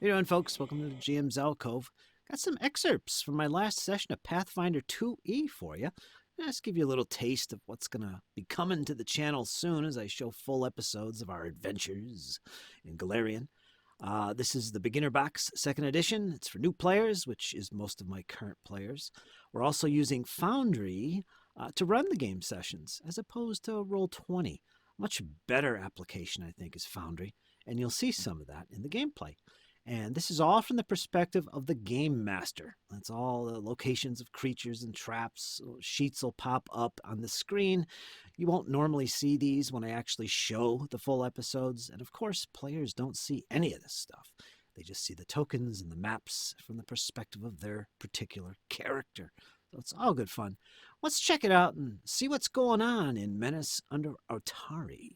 Hey doing, folks? Welcome to the GM's Alcove. Got some excerpts from my last session of Pathfinder 2E for you. I'll just give you a little taste of what's going to be coming to the channel soon as I show full episodes of our adventures in Galarian. This is the Beginner Box 2nd edition. It's for new players, which is most of my current players. We're also using Foundry to run the game sessions, as opposed to Roll20. Much better application, I think, is Foundry, and you'll see some of that in the gameplay. And this is all from the perspective of the game master. That's all the locations of creatures and traps. Sheets will pop up on the screen. You won't normally see these when I actually show the full episodes. And of course, players don't see any of this stuff. They just see the tokens and the maps from the perspective of their particular character. So it's all good fun. Let's check it out and see what's going on in Menace Under Otari.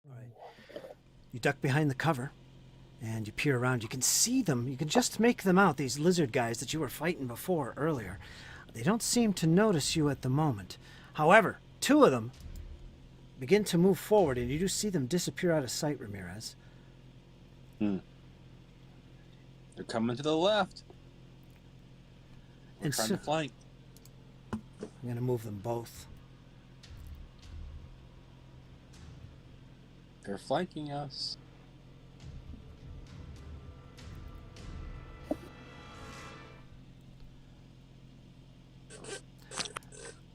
All right. You duck behind the cover, and you peer around. You can see them. You can just make them out, these lizard guys that you were fighting before earlier. They don't seem to notice you at the moment. However, two of them begin to move forward, and you do see them disappear out of sight, Ramirez. They're coming to the left. And trying to flank. I'm going to move them both. They're flanking us.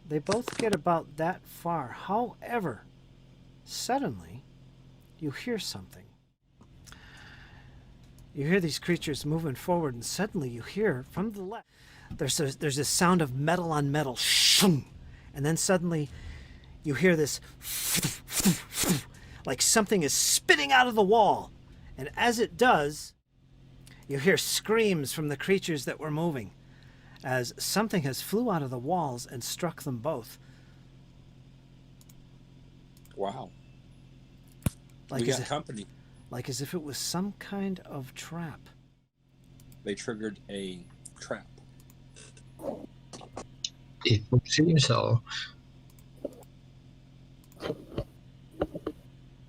They both get about that far. However, suddenly, you hear something. You hear these creatures moving forward, and suddenly you hear from the left, there's this sound of metal on metal, and then suddenly you hear this like something is spitting out of the wall. And as it does, you hear screams from the creatures that were moving as something has flew out of the walls and struck them both. Wow. Like we got company. Like as if it was some kind of trap. They triggered a trap. It would seem so.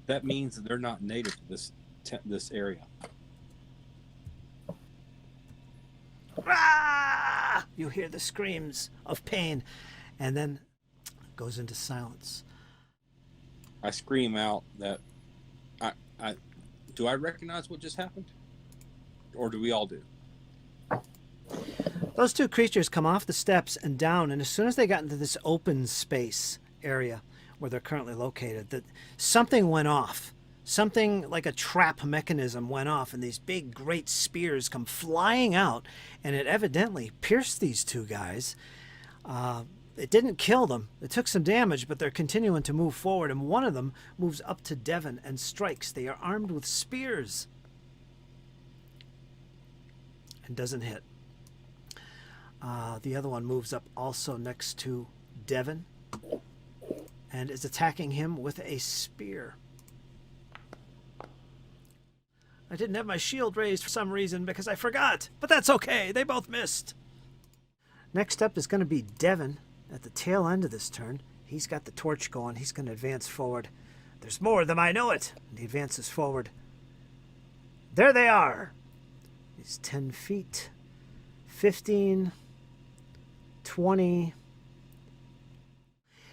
That means that they're not native to this area. Ah! You hear the screams of pain, and then it goes into silence. I scream out that do I recognize what just happened? Or do we all do? Those two creatures come off the steps and down, and as soon as they got into this open space area where they're currently located, that something went off. Something like a trap mechanism went off, and these big, great spears come flying out, and it evidently pierced these two guys. It didn't kill them. It took some damage, but they're continuing to move forward, and one of them moves up to Devon and strikes. They are armed with spears and doesn't hit. The other one moves up also next to Devon and is attacking him with a spear. I didn't have my shield raised for some reason because I forgot, but that's okay. They both missed. Next up is going to be Devon at the tail end of this turn. He's got the torch going. He's going to advance forward. There's more of them, I know it. And he advances forward. There they are. He's 10 feet, 15, 20.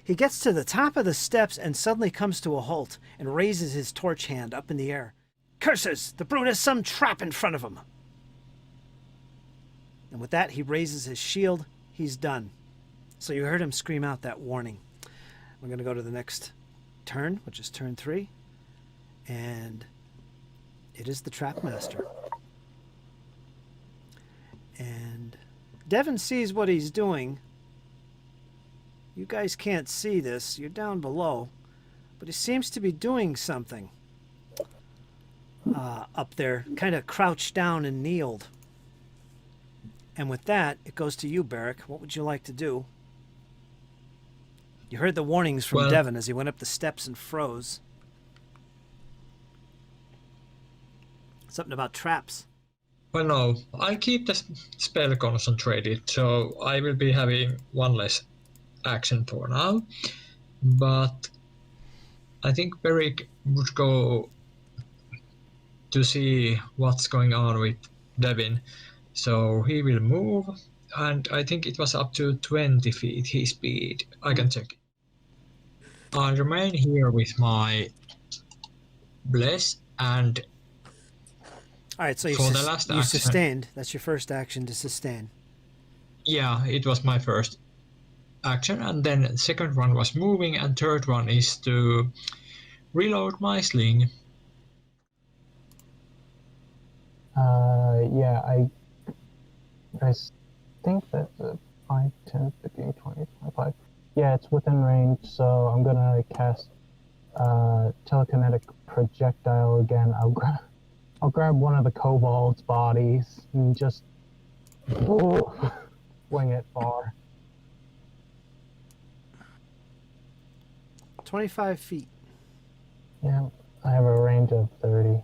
He gets to the top of the steps and suddenly comes to a halt and raises his torch hand up in the air. Curses! The brute has some trap in front of him. And with that, he raises his shield. He's done. So you heard him scream out that warning. We're going to go to the next turn, which is turn 3. And it is the Trap Master. And Devon sees what he's doing. You guys can't see this. You're down below. But he seems to be doing something up there, kind of crouched down and kneeled. And with that, it goes to you, Barrick. What would you like to do? You heard the warnings from Devon as he went up the steps and froze. Something about traps. Well, no, I keep the spell concentrated, so I will be having one less action for now. But I think Beric would go to see what's going on with Devin. So he will move, and I think it was up to 20 feet his speed. I can check. I'll remain here with my bless, and All right, so for the last you action, sustained. That's your first action to sustain. yeah, it was my first action, and then second one was moving, and third one is to reload my sling. Yeah, I think that the 5, 10, 15, 20, 25. Yeah, it's within range, so I'm gonna cast telekinetic projectile again. I'll grab one of the kobolds' bodies and just swing it far. 25 feet. Yeah, I have a range of 30.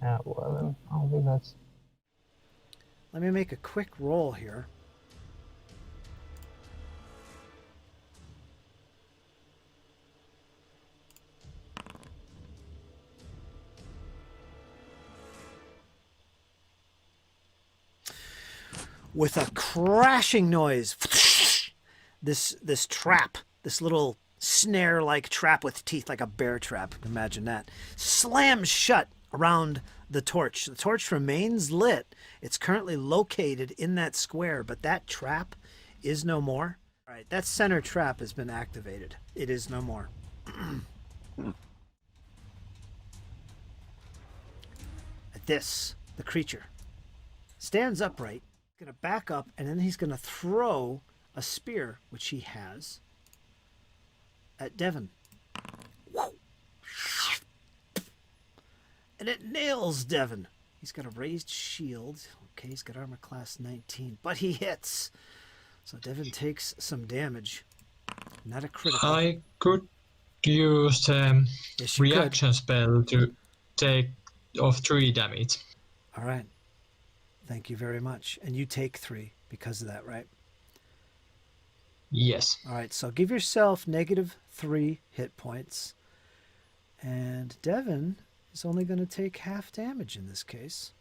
At 11. I don't think that's... Let me make a quick roll here. With a crashing noise, this trap, this little snare-like trap with teeth like a bear trap, imagine that, slams shut around the torch. The torch remains lit. It's currently located in that square, but that trap is no more. All right, that center trap has been activated. It is no more. At this, the creature stands upright, going to back up, and then he's going to throw a spear, which he has, at Devin. And it nails Devin. He's got a raised shield. Okay, he's got armor class 19, but he hits. So Devin takes some damage. Not a critical. I could use Yes, you reaction spell to take off 3 damage. All right. Thank you very much. And you take 3 because of that, right? Yes. All right, so give yourself -3 hit points. And Devin is only going to take half damage in this case.